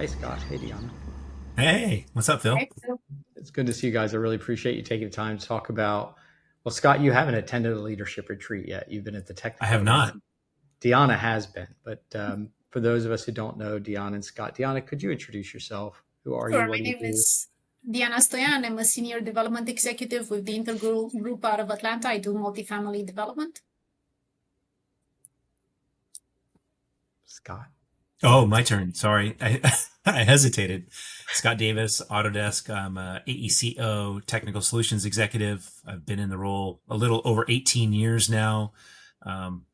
Hey, Scott. Hey, Deanna. Hey, what's up, Phil? Right? So, It's good to see you guys. I really appreciate you taking the time to talk about. Well, Scott, you haven't attended a leadership retreat yet. You've been at the I technical have not. event. Deanna has been, but for those of us who don't know Deanna and Scott, Deanna, could you introduce yourself? Who are you? sure. What My do you name do? is Diana Stoyan. I'm a senior development executive with the Intergroup Group out of Atlanta. I do multifamily development. Scott. Go Oh, ahead. my turn. Sorry. I hesitated. Scott Davis, Autodesk. I'm a AECO Technical Solutions Executive. I've been in the role a little over 18 years now. Um,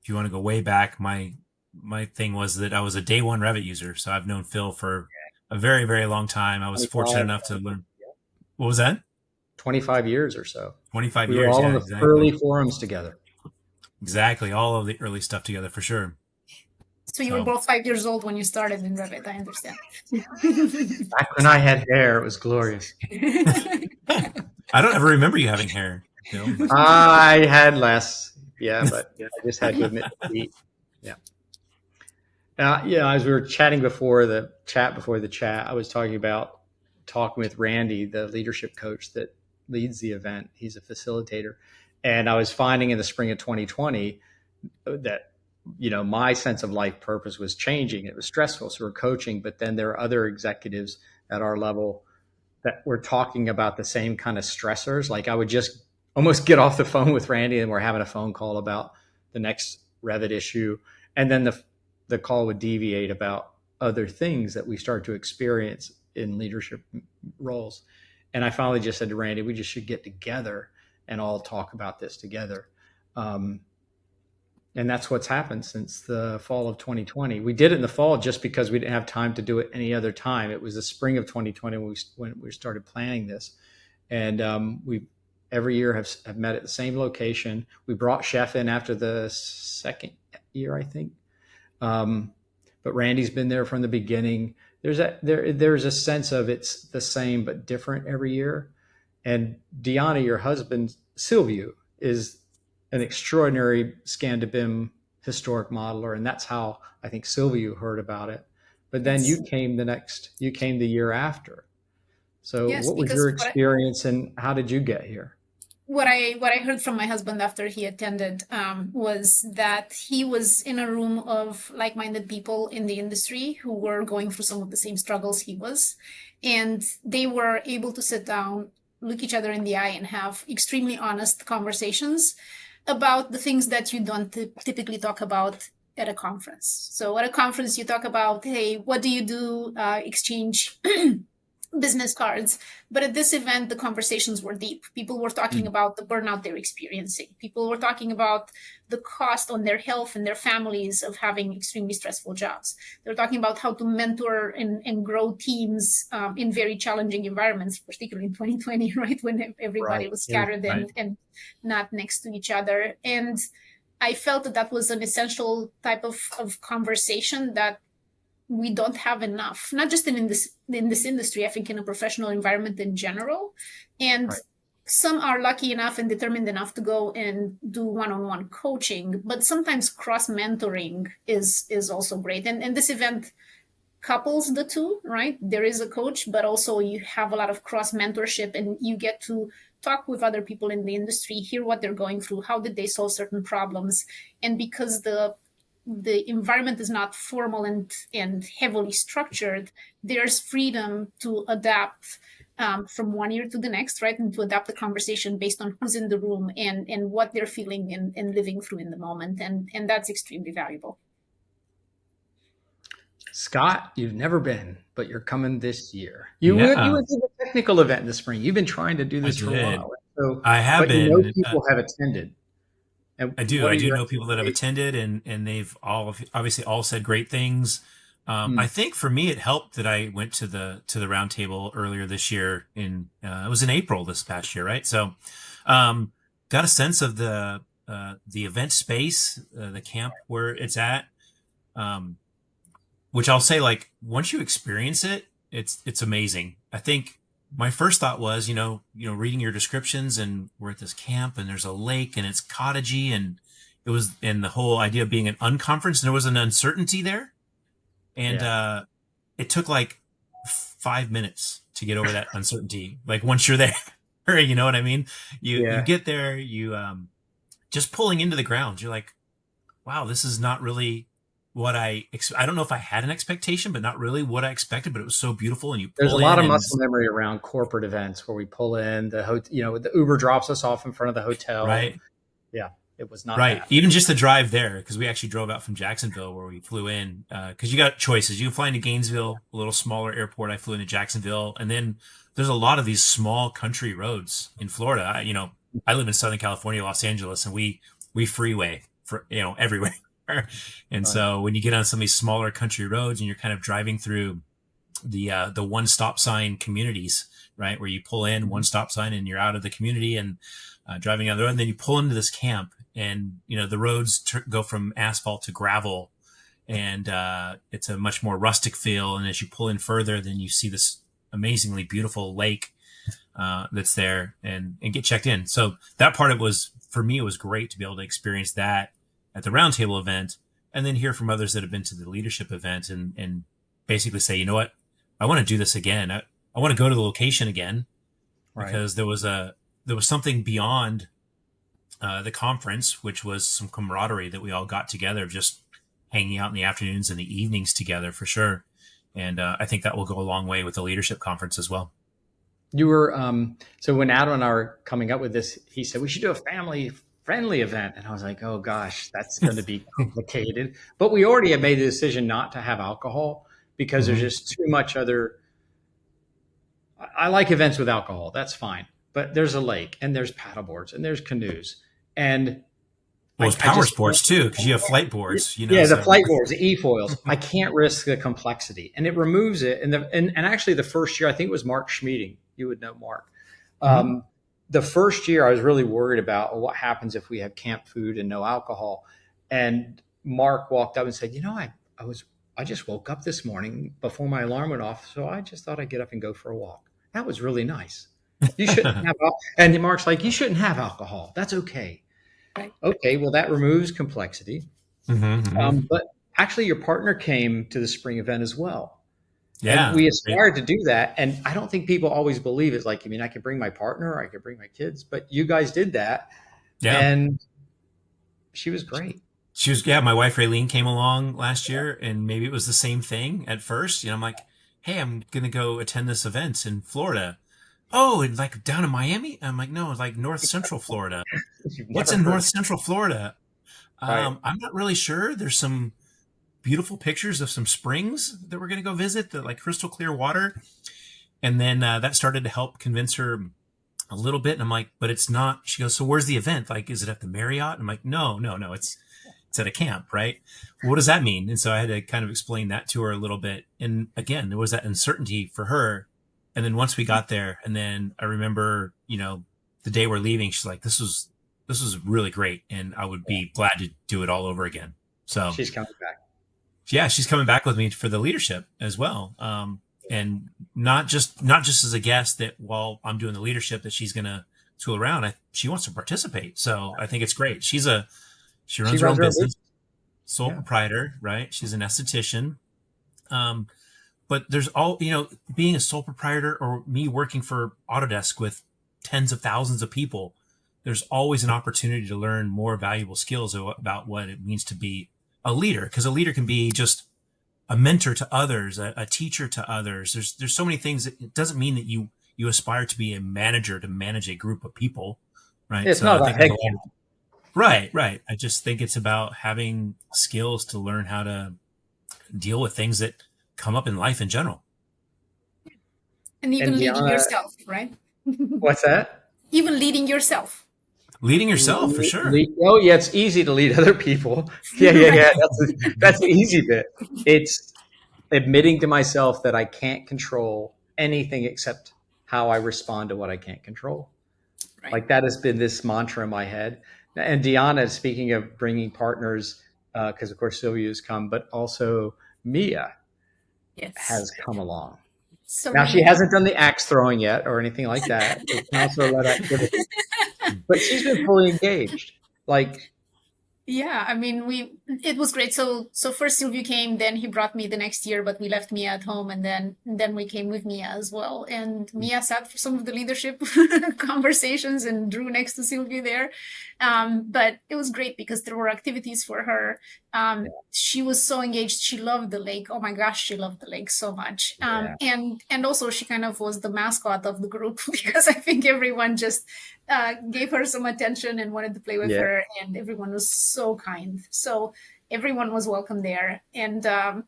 if you want to go way back, my thing was that I was a day one Revit user. So I've known Phil for a very, very long time. I was fortunate 25, enough to learn. What was that? 25 years or so. 25 We were years. all in Yeah, the early exactly. forums together. Exactly. All of the early stuff together for sure. So you were So both 5 years old when you started in Revit, I understand. Back when I had hair, it was glorious. I don't ever remember you having hair, Phil. I had less, yeah, but I just had to admit defeat. Yeah. Yeah, as we were chatting before the chat, I was talking with Randy, the leadership coach that leads the event. He's a facilitator. And I was finding in the spring of 2020 that, my sense of life purpose was changing. It was stressful. So we're coaching, but then there are other executives at our level that were talking about the same kind of stressors. Like I would just almost get off the phone with Randy and we're having a phone call about the next Revit issue. And then the call would deviate about other things that we start to experience in leadership roles. And I finally just said to Randy, we just should get together and all talk about this together. Um, and that's what's happened since the fall of 2020. We did it in the fall just because we didn't have time to do it any other time. It was the spring of 2020 when we started planning this, and we every year have met at the same location. We brought Chef in after the second year, I think, um, but Randy's been there from the beginning. There's a sense of it's the same but different every year. And Deanna, your husband, Silvio, is an extraordinary scan to BIM historic modeler. And that's how I think Silvio heard about it. But then Yes. you came the year after. So Yes, what was your because experience and how did you get here? what I heard from my husband after he attended was that he was in a room of like-minded people in the industry who were going through some of the same struggles he was, and they were able to sit down, look each other in the eye, and have extremely honest conversations about the things that you don't typically talk about at a conference. So at a conference, you talk about, hey, what do you do? Exchange business cards. But at this event, the conversations were deep. People were talking Mm. about the burnout they're experiencing. People were talking about the cost on their health and their families of having extremely stressful jobs. They're talking about how to mentor and grow teams in very challenging environments, particularly in 2020, right? When everybody Right. was It was scattered Right. and not next to each other. And I felt that that was an essential type of conversation that we don't have enough, not just in this industry, I think in a professional environment in general. And right. some are lucky enough and determined enough to go and do one-on-one coaching, but sometimes cross mentoring is also great. And this event couples the two, right? There is a coach, but also you have a lot of cross mentorship and you get to talk with other people in the industry, hear what they're going through, how did they solve certain problems. And because the environment is not formal and heavily structured, there's freedom to adapt from one year to the next, right? And to adapt the conversation based on who's in the room and what they're feeling and living through in the moment. And that's extremely valuable. Scott, you've never been, but you're coming this year. You Yeah, went to the technical event in the spring. You've been trying to do I this for a did. while. So, I have but been. people have attended. And I do. what I are do your know people that have expectations? attended, and they've all obviously all said great things. I Hmm. think for me, it helped that I went to the roundtable earlier this year. It was in April this past year, right? So, um, got a sense of the event space, the camp where it's at. Um, which I'll say, like, once you experience it, it's amazing. I think my first thought was, reading your descriptions, and we're at this camp and there's a lake and it's cottagey, and the whole idea of being an unconference, and there was an uncertainty there. And Yeah. it took like 5 minutes to get over that uncertainty. Like once you're there, you know what I mean? You Yeah. get there, just pulling into the ground, you're like, wow, this is not really what I don't know if I had an expectation, but not really what I expected, but it was so beautiful. And you There's a pull lot in of and muscle memory around corporate events where we pull in the Uber drops us off in front of the hotel. right. Yeah, it was not Right. bad. Even just the drive there, because we actually drove out from Jacksonville where we flew in, because you got choices. You can fly into Gainesville, a little smaller airport. I flew into Jacksonville. And then there's a lot of these small country roads in Florida. I live in Southern California, Los Angeles, and we freeway for, everywhere. And Right. so when you get on some of these smaller country roads and you're kind of driving through the one stop sign communities, right, where you pull in one stop sign and you're out of the community and driving down the road, and then you pull into this camp, and the roads go from asphalt to gravel, and it's a much more rustic feel. And as you pull in further, then you see this amazingly beautiful lake that's there, and get checked in. So that part of it was, for me, it was great to be able to experience that at the roundtable event, and then hear from others that have been to the leadership event, and basically say, you know what, I want to do this again. I want to go to the location again, Right. because there was something beyond the conference, which was some camaraderie that we all got together, just hanging out in the afternoons and the evenings together for sure. And I think that will go a long way with the leadership conference as well. You were so when Adam and I were coming up with this, he said we should do a family friendly event, and I was like, oh gosh, that's going to be complicated. But we already had made the decision not to have alcohol because there's just too much other. I like events with alcohol, that's fine, but there's a lake and there's paddle boards and there's canoes, and well, it's power sports too, because you have flight boards. Yeah, the flight boards, the e-foils. I can't risk the complexity, and it removes it. And actually, the first year, I think it was Mark Schmeeding. You would know Mark. The first year, I was really worried about what happens if we have camp food and no alcohol. And Mark walked up and said, I just woke up this morning before my alarm went off, so I just thought I'd get up and go for a walk. That was really nice. You shouldn't have, and Mark's like, you shouldn't have alcohol. That's okay. Okay, well, that removes complexity. But actually, your partner came to the spring event as well. Yeah. And we aspired to do that. And I don't think people always believe it's like, I could bring my partner, or I could bring my kids, but you guys did that. Yeah. And she was great. My wife Raylene came along last year, and maybe it was the same thing at first. I'm like, hey, I'm going to go attend this event in Florida. Oh, and like down in Miami? I'm like, no, it's like North Central Florida. What's in North Central Florida? Right. I'm not really sure. There's some beautiful pictures of some springs that we're going to go visit, that like crystal clear water. And then that started to help convince her a little bit. And I'm like, but it's not. She goes, so where's the event? Like, is it at the Marriott? I'm like, no, it's at a camp, right? What does that mean? And so I had to kind of explain that to her a little bit. And again, there was that uncertainty for her. And then once we got there, and then I remember, the day we're leaving, she's like, this was really great, and I would be glad to do it all over again. So she's coming back. Yeah, she's coming back with me for the leadership as well. And not just as a guest, that while I'm doing the leadership that she's going to tool around, she wants to participate. So I think it's great. She runs her own business, sole proprietor, right? She's an esthetician. But there's being a sole proprietor, or me working for Autodesk with tens of thousands of people, there's always an opportunity to learn more valuable skills about what it means to be a leader. Because a leader can be just a mentor to others, a teacher to others. There's so many things. It doesn't mean that you aspire to be a manager, to manage a group of people, right? It's not about head count. Right. I just think it's about having skills to learn how to deal with things that come up in life in general. And even leading yourself, right? What's that? Even leading yourself. Leading yourself, for sure. It's easy to lead other people. Yeah. That's the easy bit. It's admitting to myself that I can't control anything except how I respond to what I can't control. Right. Like that has been this mantra in my head. And Deanna, speaking of bringing partners, because of course Sylvia's come, but also Mia has come along. So now she hasn't done the axe throwing yet or anything like that. It's not so that activity. But she's been fully engaged. Like, Yeah, I mean, it was great. So first Silvio came, then he brought me the next year, but we left Mia at home, and then we came with Mia as well. And Mia sat for some of the leadership conversations, and Drew next to Silvio there. But it was great because there were activities for her. She was so engaged. She loved the lake. Oh my gosh, she loved the lake so much. Yeah. And also she kind of was the mascot of the group because I think everyone just gave her some attention and wanted to play with Yeah. her, and everyone was so kind. So everyone was welcome there, and I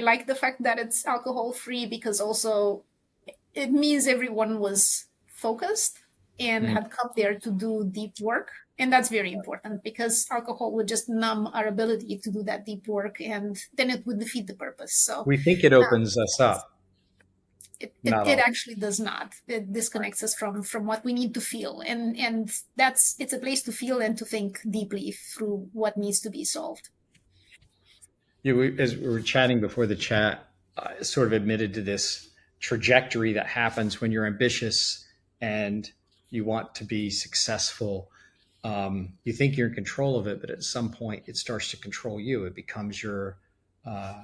like the fact that it's alcohol free because also it means everyone was focused and Mm. had come there to do deep work. And that's very important because alcohol would just numb our ability to do that deep work, and then it would defeat the purpose. So We think it opens us up. Not it all. actually does not. It disconnects us from what we need to feel, and it's a place to feel and to think deeply through what needs to be solved. As we were chatting before the chat, I sort of admitted to this trajectory that happens when you're ambitious and you want to be successful. You think you're in control of it, but at some point it starts to control you. Uh,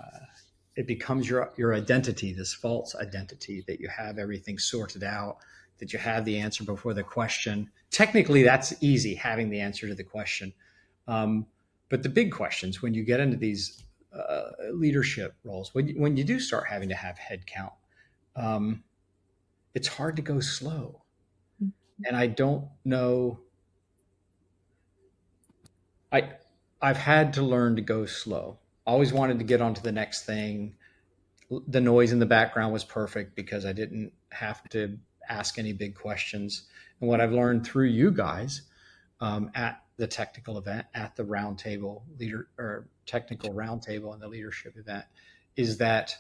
it becomes your identity, this false identity that you have everything sorted out, that you have the answer before the question. Technically, that's easy, having the answer to the question. But the big questions, when you get into these leadership roles, when you do start having to have headcount, it's hard to go slow. And I don't know. I've had to learn to go slow. Always wanted to get onto the next thing. The noise in the background was perfect because I didn't have to ask any big questions. And what I've learned through you guys at the technical event, at the roundtable leader or technical roundtable and the leadership event, is that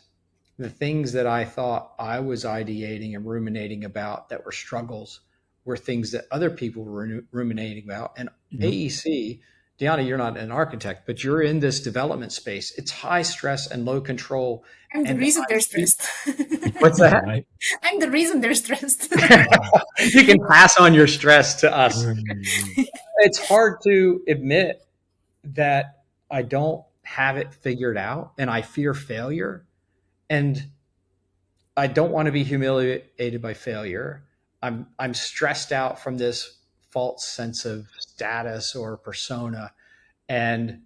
the things that I thought I was ideating and ruminating about that were struggles were things that other people were ruminating about. And AEC, Deanna, you're not an architect, but you're in this development space. It's high stress and low control. I'm the And reason they're stressed. what's that? Right. I'm the reason they're stressed. You can pass on your stress to us. It's hard to admit that I don't have it figured out and I fear failure. And I don't want to be humiliated by failure. I'm stressed out from this false sense of status or persona. And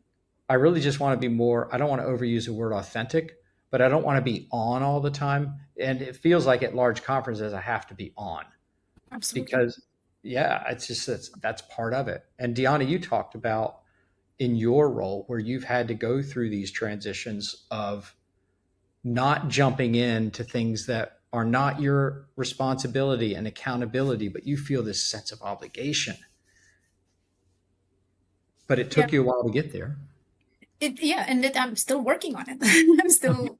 I really just want to be more, I don't want to overuse the word authentic, but I don't want to be on all the time. And it feels like at large conferences, I have to be on Absolutely. because, yeah, it's just that's part of it. And Deanna, you talked about in your role where you've had to go through these transitions of not jumping into things that are not your responsibility and accountability, but you feel this sense of obligation. But it took you a while to get there. I'm still working on it.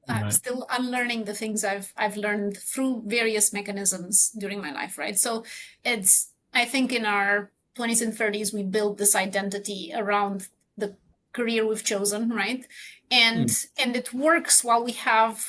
I'm still unlearning the things I've learned through various mechanisms during my life, right? So I think in our 20s and 30s we build this identity around the career we've chosen, right? And it works while we have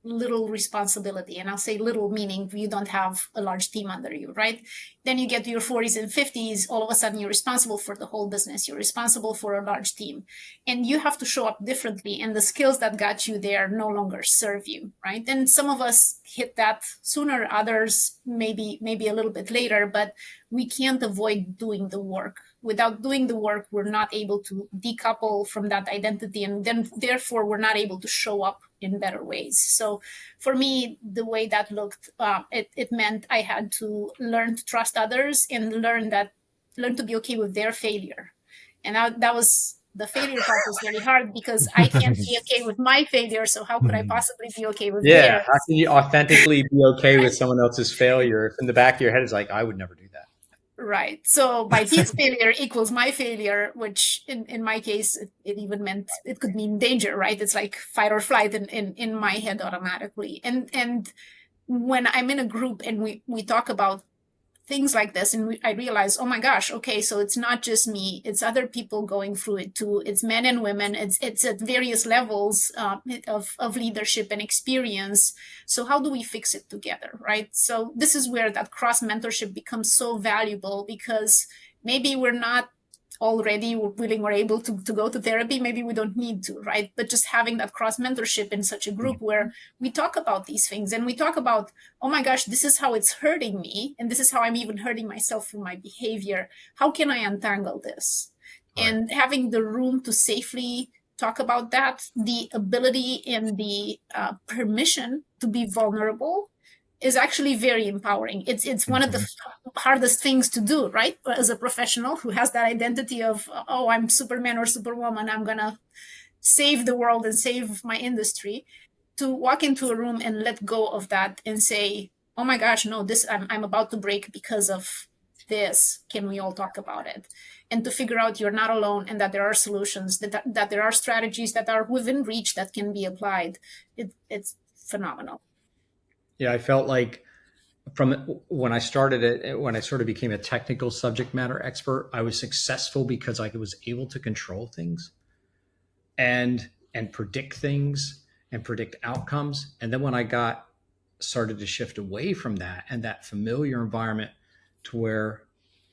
little responsibility. And I'll say little meaning you don't have a large team under you, right? Then you get to your 40s and 50s, all of a sudden you're responsible for the whole business. You're responsible for a large team. And you have to show up differently. And the skills that got you there no longer serve you, right? And some of us hit that sooner, others maybe a little bit later, but we can't avoid doing the work. Without doing the work, we're not able to decouple from that identity, and then therefore we're not able to show up in better ways. So for me, the way that looked, it meant I had to learn to trust others and learn to be okay with their failure. And that was the failure part was very hard because I can't be okay with my failure. So how could I possibly be okay with Yeah. theirs? How can you authentically be okay with someone else's failure if in the back of your head is like, I would never do that? Right. So my team's failure equals my failure, which in my case, it even meant it could mean danger, right? It's like fight or flight in my head automatically. And when I'm in a group and we talk about things like this and I realize, oh my gosh, okay, so it's not just me, it's other people going through it too. It's men and women, it's at various levels of leadership and experience. So how do we fix it together, right? So this is where that cross mentorship becomes so valuable because maybe we're not already willing or able to go to therapy, maybe we don't need to, right? But just having that cross mentorship in such a group where we talk about these things and we talk about, oh my gosh, this is how it's hurting me. And this is how I'm even hurting myself through my behavior. How can I untangle this? Right. And having the room to safely talk about that, the ability and the permission to be vulnerable is actually very empowering. It's one of the hardest things to do, right? As a professional who has that identity of, oh, I'm Superman or Superwoman, I'm gonna save the world and save my industry, to walk into a room and let go of that and say, oh my gosh, no, this I'm about to break because of this. Can we all talk about it? And to figure out you're not alone and that there are solutions, that there are strategies that are within reach that can be applied. It's phenomenal. Yeah, I felt like from when I started it, when I sort of became a technical subject matter expert, I was successful because I was able to control things and predict things and predict outcomes. And then when I got started to shift away from that and that familiar environment to where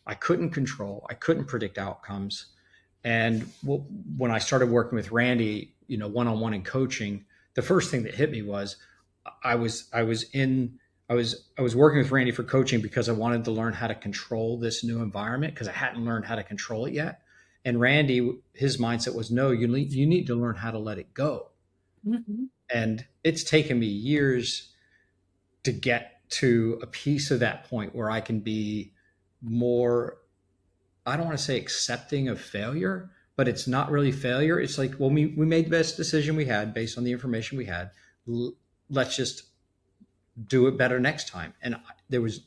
I couldn't control, I couldn't predict outcomes. And when I started working with Randy, one-on-one in coaching, the first thing that hit me was I was working with Randy for coaching because I wanted to learn how to control this new environment because I hadn't learned how to control it yet. And Randy, his mindset was, no, you need to learn how to let it go. Mm-hmm. And it's taken me years to get to a piece of that point where I can be more, I don't want to say accepting of failure, but it's not really failure. It's like, well, we made the best decision we had based on the information we had. Let's just do it better next time. And there was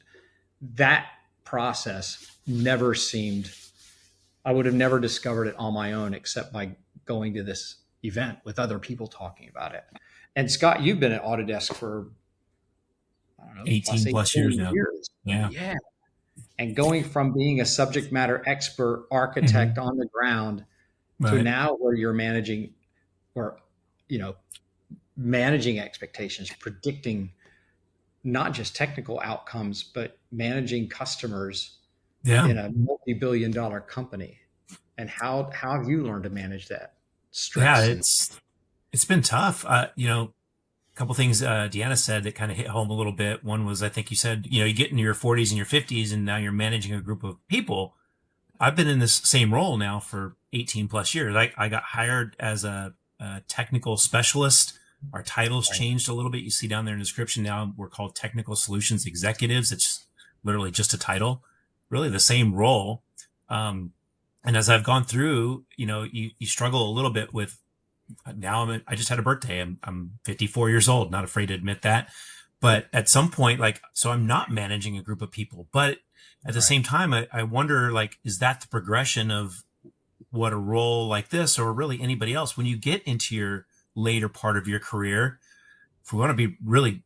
that process never seemed, I would have never discovered it on my own except by going to this event with other people talking about it. And Scott, you've been at Autodesk for, I don't know, 18 plus years now. Yeah. Yeah. And going from being a subject matter expert architect on the ground to now where you're managing expectations, predicting not just technical outcomes, but managing customers in a multi-billion-dollar company. And how have you learned to manage that stress? Yeah, it's been tough. A couple things Deanna said that kind of hit home a little bit. One was, I think you said, you get into your 40s and your 50s and now you're managing a group of people. I've been in this same role now for 18 plus years. I got hired as a technical specialist. Our titles changed a little bit. You see down there in the description now, we're called technical solutions executives. It's literally just a title, really the same role. And as I've gone through, you struggle a little bit with, now I just had a birthday. I'm 54 years old, not afraid to admit that. But at some point, so I'm not managing a group of people, but at the same time, I wonder, is that the progression of what a role like this, or really anybody else, when you get into your later part of your career, if we want to be really,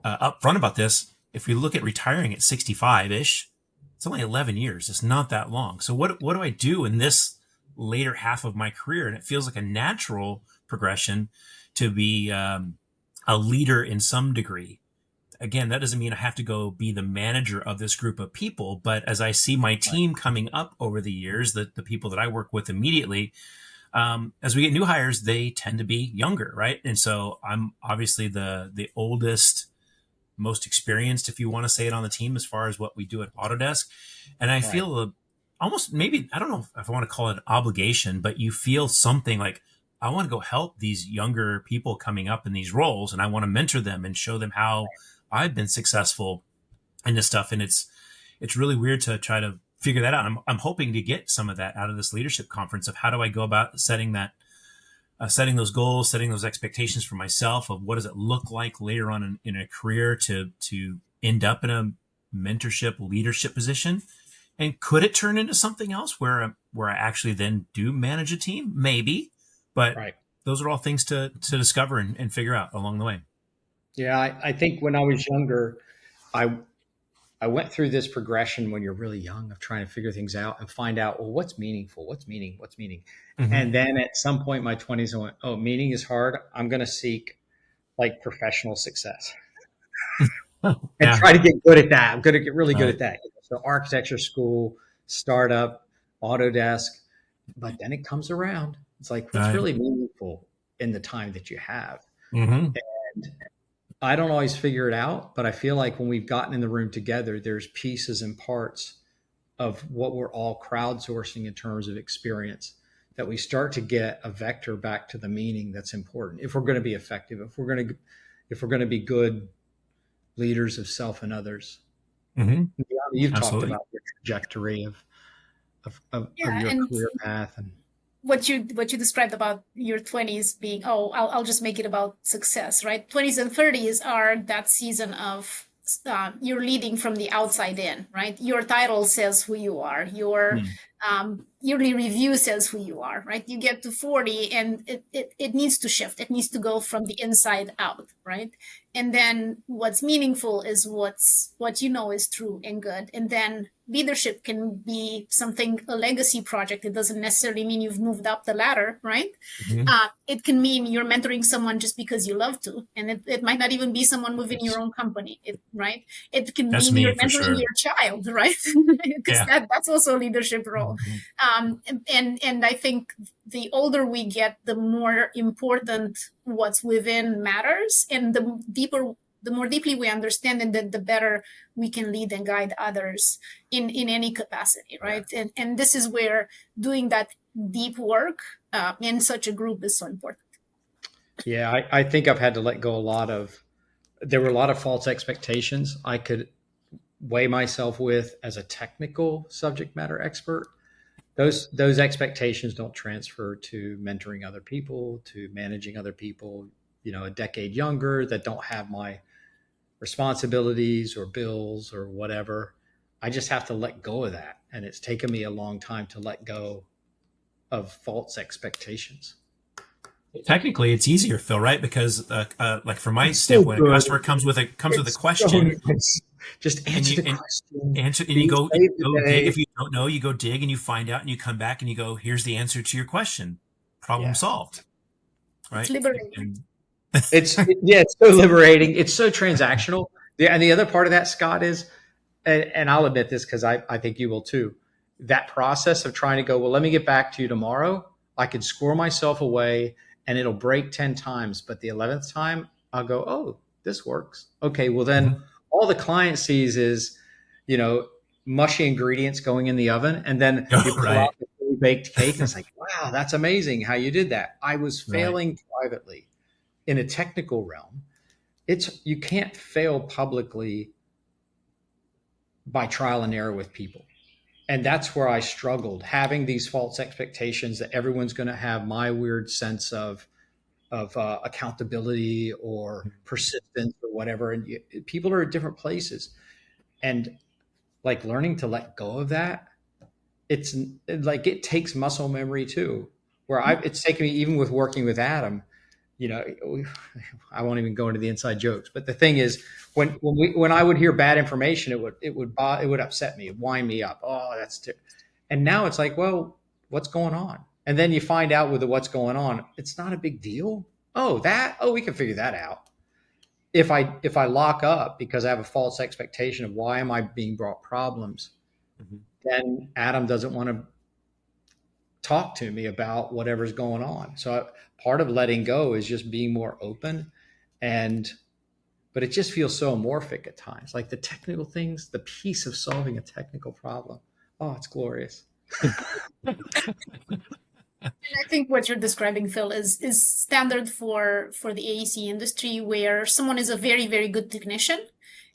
upfront about this, if we look at retiring at 65-ish, it's only 11 years. It's not that long. So what do I do in this later half of my career? And it feels like a natural progression to be a leader in some degree. Again, that doesn't mean I have to go be the manager of this group of people. But as I see my team coming up over the years, the people that I work with immediately, as we get new hires, they tend to be younger, right? And so I'm obviously the oldest, most experienced, if you want to say it, on the team as far as what we do at Autodesk. And I feel almost, maybe, I don't know if I want to call it an obligation, but you feel something like, I want to go help these younger people coming up in these roles, and I want to mentor them and show them how I've been successful in this stuff. And it's really weird to try to figure that out. I'm hoping to get some of that out of this leadership conference of how do I go about setting those goals, setting those expectations for myself of what does it look like later on in a career to end up in a mentorship leadership position. And could it turn into something else where I actually then do manage a team? Maybe, but those are all things to discover and figure out along the way. Yeah, I think when I was younger, I went through this progression when you're really young of trying to figure things out and find out, well, what's meaningful? What's meaning? Mm-hmm. And then at some point in my 20s, I went, oh, meaning is hard. I'm going to seek professional success and try to get good at that. I'm going to get really good at that. So architecture school, startup, Autodesk, but then it comes around. It's like, what's Right. really meaningful in the time that you have? Mm-hmm. And I don't always figure it out, but I feel like when we've gotten in the room together, there's pieces and parts of what we're all crowdsourcing in terms of experience that we start to get a vector back to the meaning that's important if we're going to be effective, if we're going to be good leaders of self and others. Mm-hmm. You've talked Absolutely. about the trajectory of Yeah, your and career path, and what you described about your 20s being, oh, I'll just make it about success, right? 20s and 30s are that season of you're leading from the outside in, right? Your title says who you are. Your Mm. yearly review says who you are, right? You get to 40 and it needs to shift. It needs to go from the inside out, right? And then what's meaningful is what you know is true and good. And then leadership can be something, a legacy project. It doesn't necessarily mean you've moved up the ladder, right? Mm-hmm. It can mean you're mentoring someone just because you love to, and it might not even be someone within your own company, right? It can That's mean you're me for mentoring sure. your child, right? Because Yeah. that's also a leadership role. Mhm. And I think the older we get, the more important what's within matters, and the more deeply we understand it, the better we can lead and guide others in any capacity, yeah. right? And this is where doing that deep work in such a group is so important. Yeah, I think I've had to let go there were a lot of false expectations I could weigh myself with as a technical subject matter expert. Those expectations don't transfer to mentoring other people, to managing other people, a decade younger that don't have my responsibilities or bills or whatever. I just have to let go of that. And it's taken me a long time to let go of false expectations. Technically, it's easier, Phil, right? Because, like from my It's so standpoint, a good. customer comes with a It's so question, nice. Just and answer you the question. answer, and Be saved you go dig. today. If you don't know, you go dig, and you find out, and you come back, and you go, "Here's the answer to your question. Problem Yeah. solved." It's Right? liberating. And It's so liberating. It's so transactional. Yeah, and the other part of that, Scott, is, and I'll admit this because I think you will too. That process of trying to go, well, let me get back to you tomorrow. I could score myself away and it'll break 10 times, but the 11th time I'll go, oh, this works. Okay, well then Mhm. all the client sees is, you know, mushy ingredients going in the oven, and then you Oh, pull right, out the fully baked cake and it's like, wow, that's amazing how you did that. I was right. failing privately. In a technical realm, it's you can't fail publicly by trial and error with people. And that's where I struggled, having these false expectations that everyone's going to have my weird sense of accountability or persistence or whatever. And people are at different places, and like learning to let go of that, it's like it takes muscle memory too. It's taken me, even with working with Adam, you know, I won't even go into the inside jokes. But the thing is, when I would hear bad information, it would upset me, wind me up. Oh, and now it's like, well, what's going on? And then you find out with the what's going on, it's not a big deal. We can figure that out. If I lock up because I have a false expectation of why am I being brought problems, Mhm. then Adam doesn't want to talk to me about whatever's going on. So part of letting go is just being more open, and but it just feels so amorphic at times. Like the technical things, the piece of solving a technical problem. Oh, it's glorious. And I think what you're describing, Phil, is standard for the AEC industry, where someone is a very, very good technician,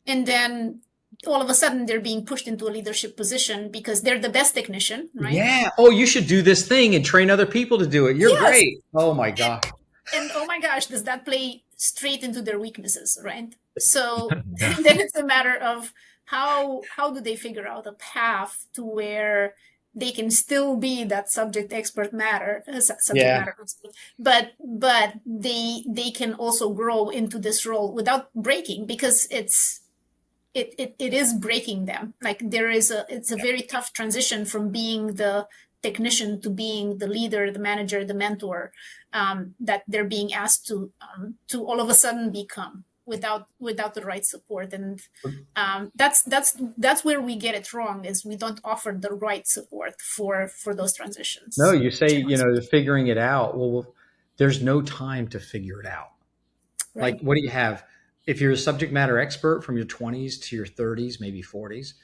and then all of a sudden they're being pushed into a leadership position because they're the best technician, right? Yeah. Oh, you should do this thing and train other people to do it. You're Yes. great. Oh my gosh. And oh my gosh, does that play straight into their weaknesses, right? So Yeah. then it's a matter of how do they figure out a path to where they can still be that subject Yeah. matter expert, but they can also grow into this role without breaking, because it is breaking them. Like it's a very tough transition from being the technician to being the leader, the manager, the mentor, that they're being asked to all of a sudden become. without the right support. And that's where we get it wrong, is we don't offer the right support for those No, transitions. you say, they're figuring it out. Well, there's no time to figure it out. Right. Like, what do you have? If you're a subject matter expert from your 20s to your 30s, maybe 40s,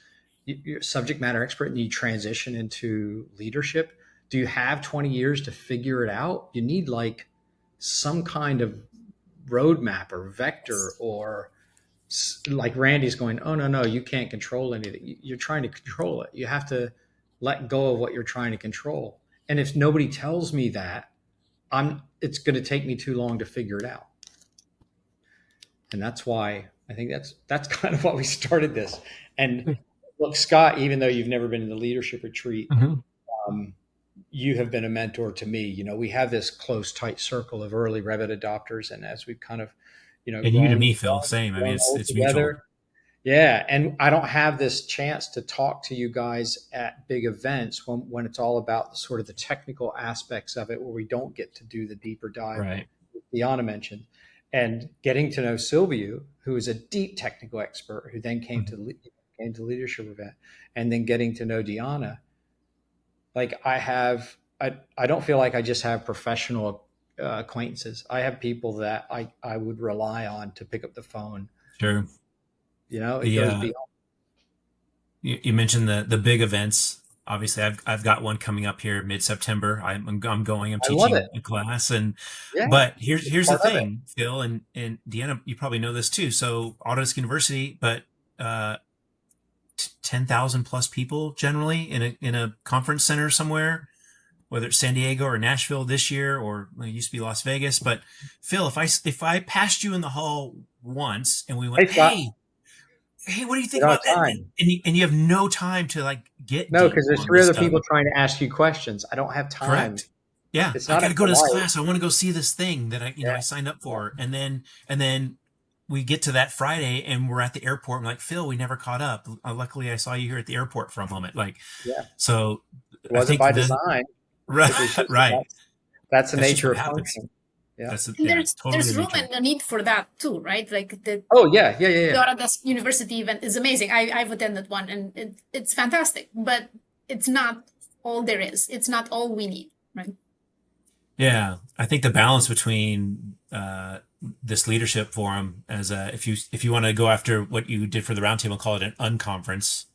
you're a subject matter expert and you transition into leadership. Do you have 20 years to figure it out? You need like some kind of roadmap or vector, or like Randy's going, oh, no, you can't control anything. You're trying to control it. You have to let go of what you're trying to control. And if nobody tells me that, it's going to take me too long to figure it out. And that's why I think that's kind of why we started this. And look, Scott, even though you've never been in the leadership retreat, you have been a mentor to me. We have this close, tight circle of early Revit adopters, and as we've kind of, And you to me, Phil, same. I mean, it's mutual. Yeah, and I don't have this chance to talk to you guys at big events when it's all about sort of the technical aspects of it, where we don't get to do the deeper dive, right, Deanna mentioned. And getting to know Silvio, who is a deep technical expert, who then came to leadership event, and then getting to know Deanna, like I don't feel like I just have professional acquaintances. I have people that I would rely on to pick up the phone. Sure. It goes beyond. You mentioned the big events. Obviously, I've got one coming up here mid-September. I'm teaching a class, but here's the thing, Phil and Deanna, you probably know this too. So Autodesk University, but 10,000 plus people generally in a conference center somewhere, whether it's San Diego or Nashville this year, or it used to be Las Vegas. But Phil, if I passed you in the hall once and we went, hey, what do you think about that? And you have no time to like get because there's three other people trying to ask you questions. I don't have time. Correct. Yeah, I got to go to this class. I want to go see this thing that I signed up for, and then we get to that Friday and we're at the airport. I'm like, Phil, we never caught up. Luckily, I saw you here at the airport for a moment. So it wasn't by design. Right. That's the nature of function. Yeah. There's room and a need for that too, right? Like the Autodesk University event is amazing. I've attended one and it's fantastic, but it's not all there is. It's not all we need, right? Yeah, I think the balance between this leadership forum, as if you want to go after what you did for the roundtable and call it an unconference,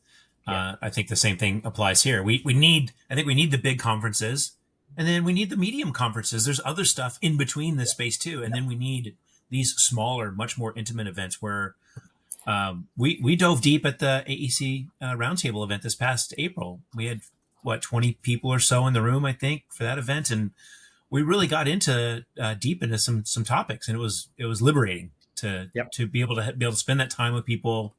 I think the same thing applies here. I think we need the big conferences. And then we need the medium conferences. There's other stuff in between this space too. And then we need these smaller, much more intimate events where we dove deep at the AEC roundtable event this past April. We had 20 people or so in the room, I think, for that event, and we really got into deep into some topics, and it was liberating to be able to spend that time with people,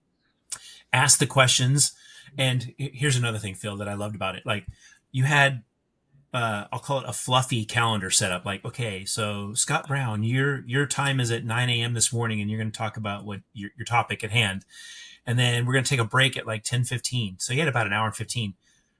ask the questions. And here's another thing, Phil, that I loved about it. Like, you had I'll call it a fluffy calendar setup. Like, okay, so Scott Brown, your time is at 9 a.m. this morning, and you're going to talk about what your topic at hand. And then we're going to take a break at like 10:15. So you had about an hour and 15.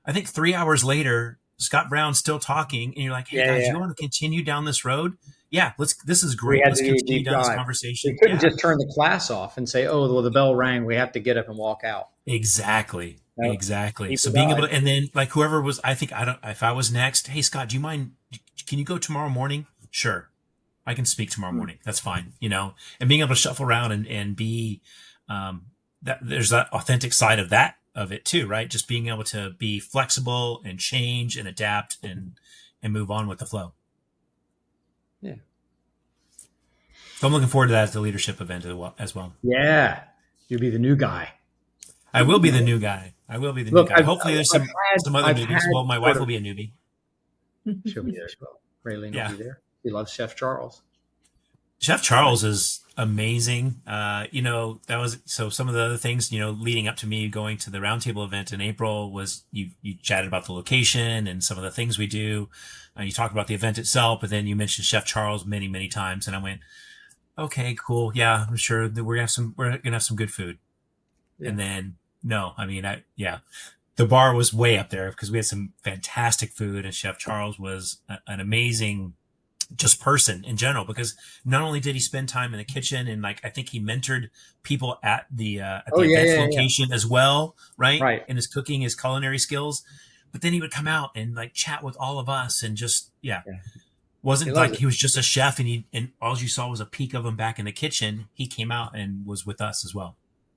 I think 3 hours later, Scott Brown's still talking, and you're like, hey guys, you want to continue down this road? Yeah, this is great. Let's continue down this conversation. We couldn't just turn the class off and say, oh, well, the bell rang, we have to get up and walk out. Exactly. Exactly. So being able to, and then like whoever was, if I was next, hey Scott, do you mind, can you go tomorrow morning? Sure. I can speak tomorrow morning. That's fine. And being able to shuffle around and be, that there's that authentic side of it too, right? Just being able to be flexible and change and adapt and move on with the flow. Yeah. So I'm looking forward to that at the leadership event as well. Yeah. You'll be the new guy. I will be the new guy. Hopefully there's some other newbies. Well, my wife will be a newbie. She'll be there as well. Raylene will be there. He loves Chef Charles. Chef Charles is amazing. That was, so some of the other things, leading up to me going to the roundtable event in April was you chatted about the location and some of the things we do. You talked about the event itself, but then you mentioned Chef Charles many, many times. And I went, okay, cool. Yeah, I'm sure that we're going to have some good food. Yeah. And then, the bar was way up there because we had some fantastic food, and Chef Charles was an amazing just person in general, because not only did he spend time in the kitchen and like I think he mentored people at Oh, the yeah, event yeah, yeah. location as well, right? Right. In his cooking, his culinary skills. But then he would come out and like chat with all of us and just Yeah. He wasn't loves like it. he was just a chef and all you saw was a peek of him back in the kitchen. He came out and was with us as well.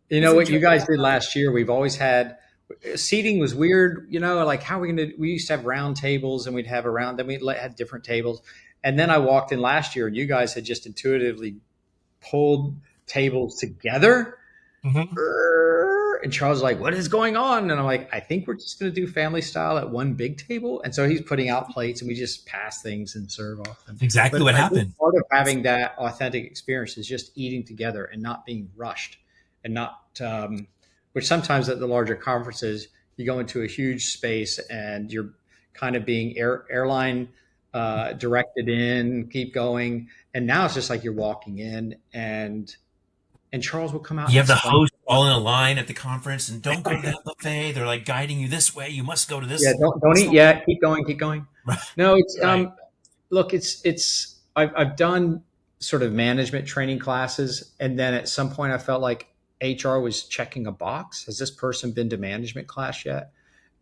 You He's know a what you joy. guys did last year? We've always had seating was weird. Like how are we going to? We used to have round tables, and we'd have around. Then we had different tables, and then I walked in last year, and you guys had just intuitively pulled tables together. Mm-hmm. And Charles was like, "What is going on?" And I'm like, "I think we're just going to do family style at one big table." And so he's putting out plates, and we just pass things and serve off them. Exactly But what I think happened. part of having that authentic experience is just eating together and not being rushed, and not which sometimes at the larger conferences you go into a huge space and you're kind of being airline directed in, keep going, and now it's just like you're walking in and Charles will come out You and have the explain. host all in a line at the conference and don't go to that buffet. They're like guiding you this way. You must go to Yeah, this. don't this eat yet. Keep going, keep going. Right. No, it's Right. look, it's I've done sort of management training classes, and then at some point I felt like HR was checking a box. Has this person been to management class yet?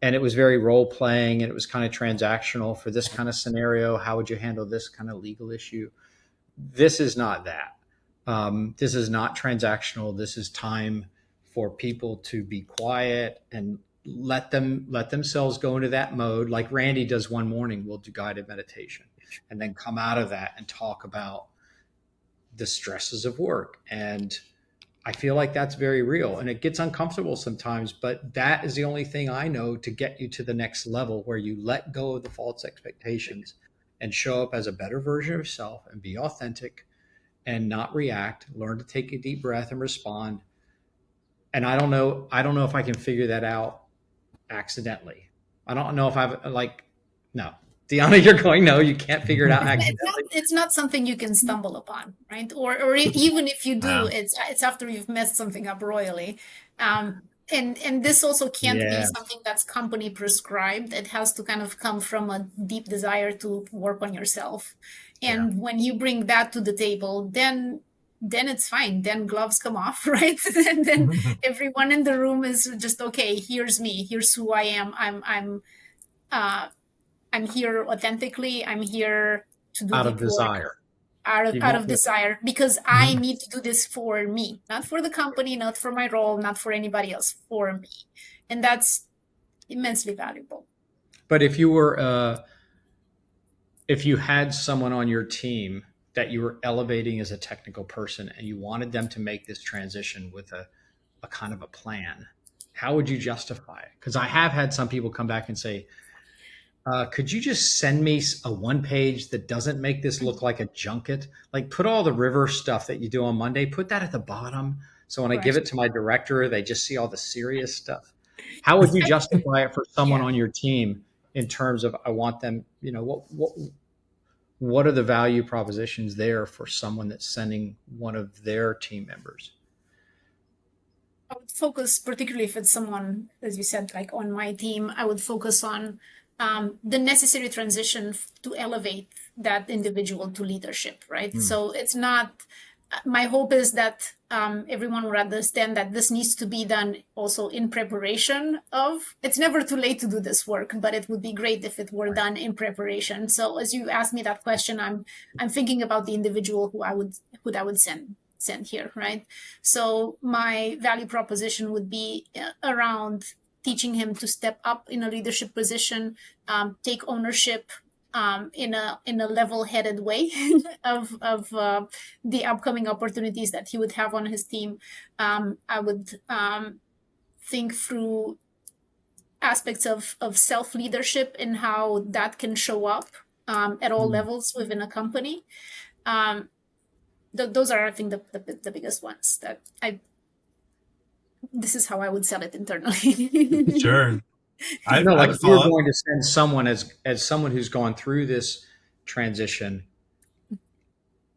And it was very role playing, and it was kind of transactional for this kind of scenario. How would you handle this kind of legal issue? This is not that. This is not transactional. This is time for people to be quiet and let themselves go into that mode. Like Randy does one morning, we'll do guided meditation, and then come out of that and talk about the stresses of work. And I feel like that's very real, and it gets uncomfortable sometimes, but that is the only thing I know to get you to the next level where you let go of the false expectations and show up as a better version of yourself and be authentic and not react, learn to take a deep breath and respond. And I don't know if I can figure that out accidentally. I don't know if I've like, no, Deanna, you're going, no, you can't figure it out accidentally. It's not something you can stumble upon, right? Or even if you do, Wow. it's after you've messed something up royally. Um, and this also can't be Yeah, something that's company prescribed. It has to kind of come from a deep desire to work on yourself. yeah. And when you bring that to the table, then it's fine. Then gloves come off, right? And then everyone in the room is just okay. Here's me. Here's who I am. Uh, I'm here authentically. I'm here to do Out of deep work desire. You out want of to, desire because I Mhm. need to do this for me, not for the company, not for my role, not for anybody else, for me. And that's immensely valuable. but if you had someone on your team that you were elevating as a technical person and you wanted them to make this transition with a kind of a plan, how would you justify it? Because I have had some people come back and say, could you just send me a one page that doesn't make this look like a junket? Like put all the river stuff that you do on Monday, put that at the bottom. So when I give Right. it to my director, they just see all the serious stuff. How would you justify it for someone Yeah. on your team in terms of I want them, what are the value propositions there for someone that's sending one of their team members? I would focus, particularly if it's someone, as you said, like on my team, I would focus on the necessary transition to elevate that individual to leadership, right? Hmm. So it's not, my hope is that everyone will understand that this needs to be done also in preparation of, it's never too late to do this work, but it would be great if it were Right. done in preparation. So as you asked me that question, I'm thinking about the individual who I would send here, right? So my value proposition would be around teaching him to step up in a leadership position, take ownership in a level-headed way of the upcoming opportunities that he would have on his team. I would think through aspects of self-leadership and how that can show up at all Hmm. levels within a company. Um, those are, I think, the biggest ones that I this is how I would sell it internally. Sure. I, Like I if would you were follow up. going to send someone as someone who's gone through this transition,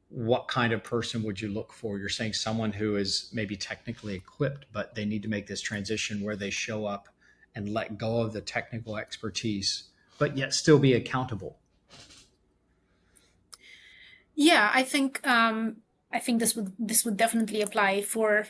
what kind of person would you look for? You're saying someone who is maybe technically equipped, but they need to make this transition where they show up and let go of the technical expertise, but yet still be accountable. Yeah, I think this would definitely apply for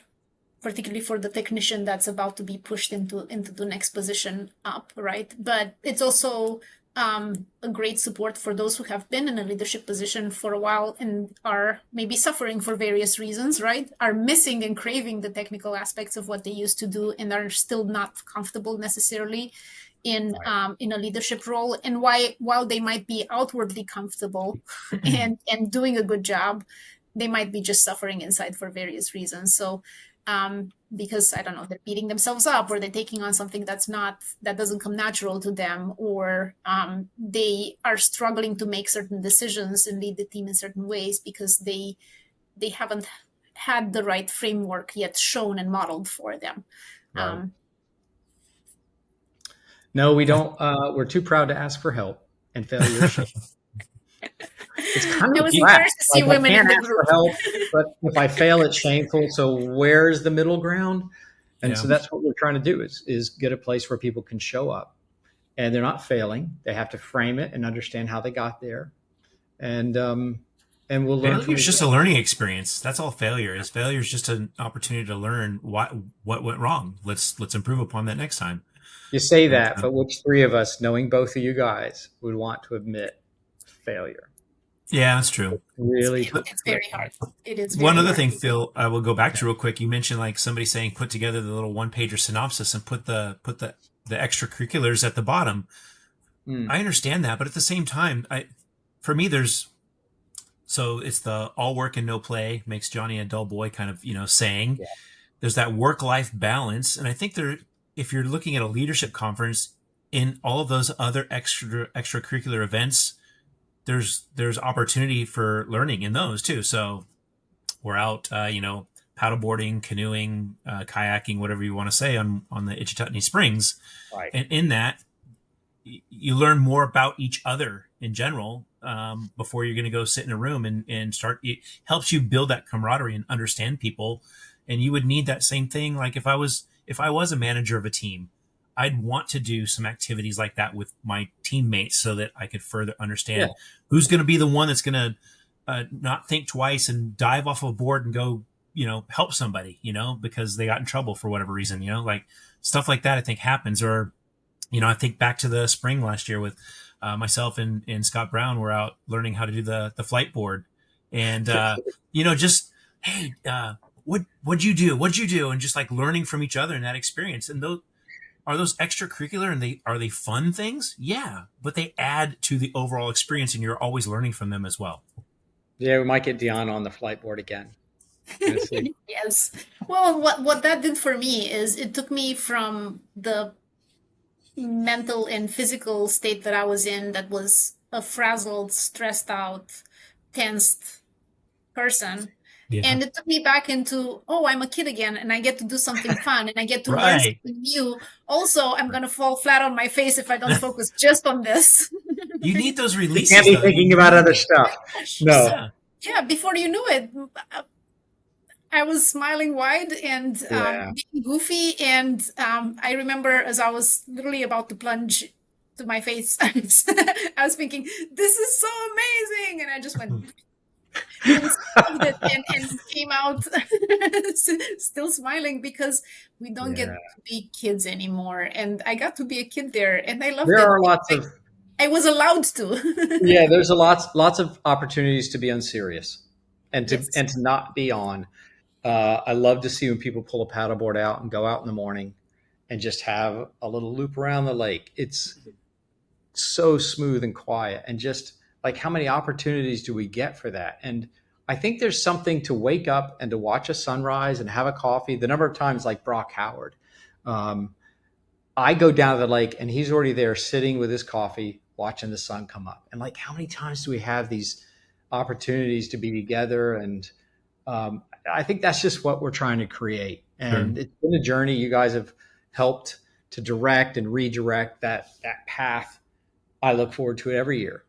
particularly for the technician that's about to be pushed into the next position up, right? But it's also a great support for those who have been in a leadership position for a while and are maybe suffering for various reasons, right? Are missing and craving the technical aspects of what they used to do and are still not comfortable necessarily in a leadership role. And while they might be outwardly comfortable and doing a good job, they might be just suffering inside for various reasons. So because I don't know, they're beating themselves up, or they're taking on something that doesn't come natural to them, or they are struggling to make certain decisions and lead the team in certain ways because they haven't had the right framework yet shown and modeled for them. Right. Um, No, we don't. We're too proud to ask for help, and failure is shame. It's kind I of was flat. embarrassed to see Like I women in can't the ask for group. help, but if I fail, it's shameful. So where's the middle ground? And Yeah. so that's what we're trying to do is get a place where people can show up and they're not failing. They have to frame it and understand how they got there, and we'll learn Failure from is each just other. a learning experience. That's all failure is. Failure is just an opportunity to learn what went wrong. Let's improve upon that next time. You say And, that, but which three of us, knowing both of you guys, would want to admit failure? yeah, that's true. Really, It's very hard. It is One very other hard. thing, Phil, I will go back to real quick. You mentioned like somebody saying put together the little one pager synopsis and put the extracurriculars at the bottom. mm, I understand that, but at the same time, for me there's so it's the all work and no play makes Johnny a dull boy kind of saying. yeah, There's that work life balance, and I think if you're looking at a leadership conference in all of those other extracurricular events, there's opportunity for learning in those too. So we're out, paddleboarding, canoeing, kayaking, whatever you want to say on the Itchitutney Springs, right. and in that you learn more about each other in general before you're going to go sit in a room and start. It helps you build that camaraderie and understand people. And you would need that same thing. Like if I was a manager of a team, I'd want to do some activities like that with my teammates so that I could further Yeah, understand who's going to be the one that's going to not think twice and dive off a board and go, help somebody, because they got in trouble for whatever reason, like stuff like that, I think happens. Or I think back to the spring last year with myself and Scott Brown were out learning how to do the flight board, and just hey, what'd you do? What'd you do? And just like learning from each other in that experience. And those extracurricular and are they fun things? Yeah, but they add to the overall experience, and you're always learning from them as well. yeah. We might get Deanna on the flight board again. We're gonna see. Yes. Well, what that did for me is it took me from the mental and physical state that I was in, that was a frazzled, stressed out, tensed person. Yeah. And it took me back into, oh, I'm a kid again, and I get to do something fun, and I get to learn Right. something new. Also, I'm going to fall flat on my face if I don't focus just on this. You need those You can't releases be though. thinking about other stuff. No. Yeah. Yeah, before you knew it, I was smiling wide and Yeah. being goofy. And I remember as I was literally about to plunge to my face, I was thinking, this is so amazing. And I just went and solved it and came out still smiling because we don't get Yeah. to be kids anymore. And I got to be a kid there and I loved There it. are lots of I was allowed to. yeah. There's lots of opportunities to be unserious, and to Yes. and to not be on. I love to see when people pull a paddleboard out and go out in the morning and just have a little loop around the lake. It's so smooth and quiet, and just like how many opportunities do we get for that? And I think there's something to wake up and to watch a sunrise and have a coffee. The number of times, like Brock Howard, um, I go down to the lake and he's already there sitting with his coffee, watching the sun come up. And like, how many times do we have these opportunities to be together? And I think that's just what we're trying to create. Sure. And it's been a journey. You guys have helped to direct and redirect that path. I look forward to it every year.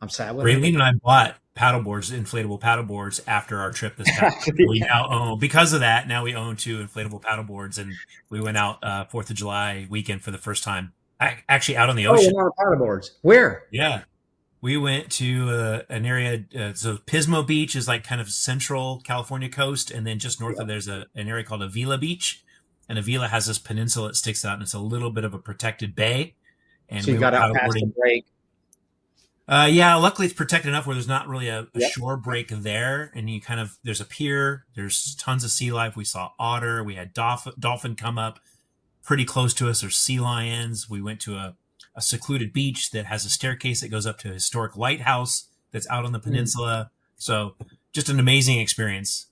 I'm sad when I Raylene leave. and I bought inflatable paddleboards after our trip this past. We Yeah. now own, because of that, now we own two inflatable paddleboards, and we went out 4th of July weekend for the first time. Actually, out on the Oh, ocean. we're on paddleboards. Where? Yeah, We went to an area. So Pismo Beach is like kind of central California coast, and then just north of there's an area called Avila Beach, and Avila has this peninsula that sticks out, and it's a little bit of a protected bay. And So you we got went out past the paddleboarding. break. Yeah, luckily it's protected enough where there's not really a Yep. shore break there, and you kind of there's a pier. There's tons of sea life. We saw otter. We had dolphin come up pretty close to us. There's sea lions. We went to a secluded beach that has a staircase that goes up to a historic lighthouse that's out on the peninsula. So just an amazing experience.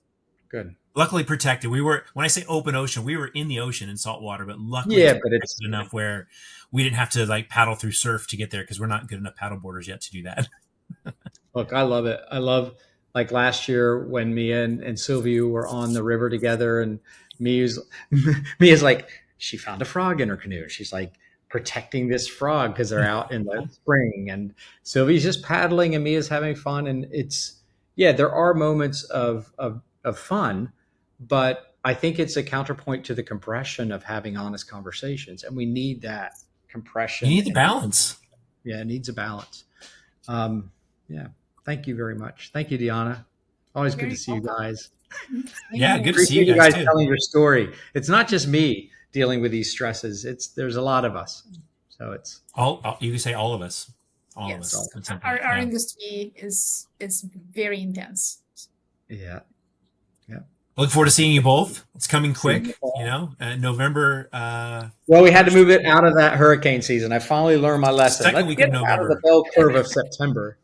Good. Luckily protected. We were, when I say open ocean, we were in the ocean in salt water, but luckily Yeah, it's but it's protected enough where we didn't have to like paddle through surf to get there because we're not good enough paddle boarders yet to do that. look, I love it. I love like last year when Mia and Sylvia were on the river together, and Mia's like, she found a frog in her canoe. She's like protecting this frog because they're out in the spring, and Sylvia's just paddling and Mia's having fun. And it's, yeah, there are moments of fun, but I think it's a counterpoint to the compression of having honest conversations, and we need that compression. You need the balance. Yeah, it needs a balance. Yeah, thank you very much. Thank you, Deanna. Always good to see you guys. Yeah, good to see Appreciate you guys too. telling your story. It's not just me dealing with these stresses. There's a lot of us. So it's all you can say all of us. All Yes. of us. Our industry is very intense. yeah. Look forward to seeing you both. It's coming quick, November. Well, we had to move it out of that hurricane season. I finally learned my lesson. Second Let's week get of out of the November. bell curve of September.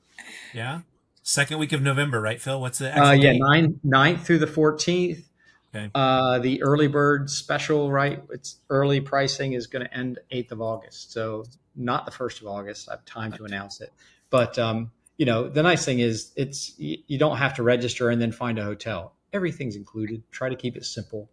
Yeah. Second week of November, right, Phil? What's the actual Yeah, date? 9th through the 14th. Okay. The early bird special, right? It's early pricing is going to end 8th of August. So not the 1st of August. I have time to announce it. But, the nice thing is you don't have to register and then find a hotel. Everything's included. Try to keep it simple.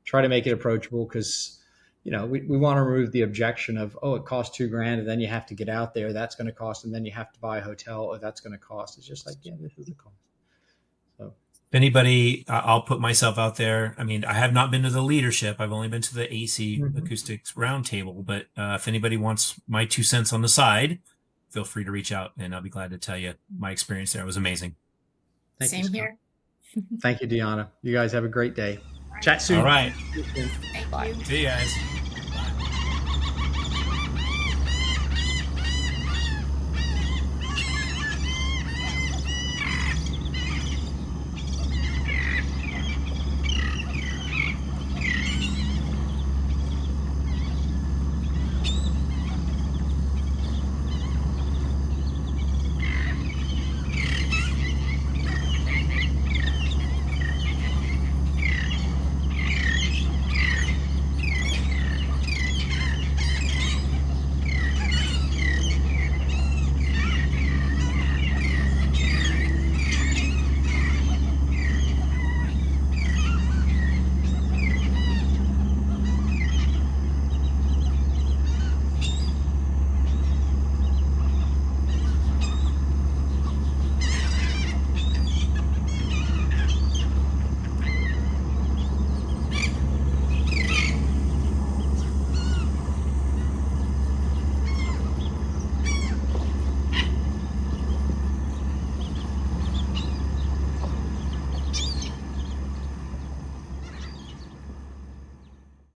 Try to make it approachable because, we want to remove the objection of, oh, it costs $2,000 and then you have to get out there. That's going to cost. And then you have to buy a hotel. Oh, that's going to cost. It's just like, yeah, this is the cost. So. If anybody, I'll put myself out there. I mean, I have not been to the leadership. I've only been to the AEC Acoustics Roundtable. But if anybody wants my 2 cents on the side, feel free to reach out, and I'll be glad to tell you my experience there. It was amazing. Thank you, Same Scott. here. Thank you, Deanna. You guys have a great day. Chat soon. All right. Thank Bye. you. See you guys.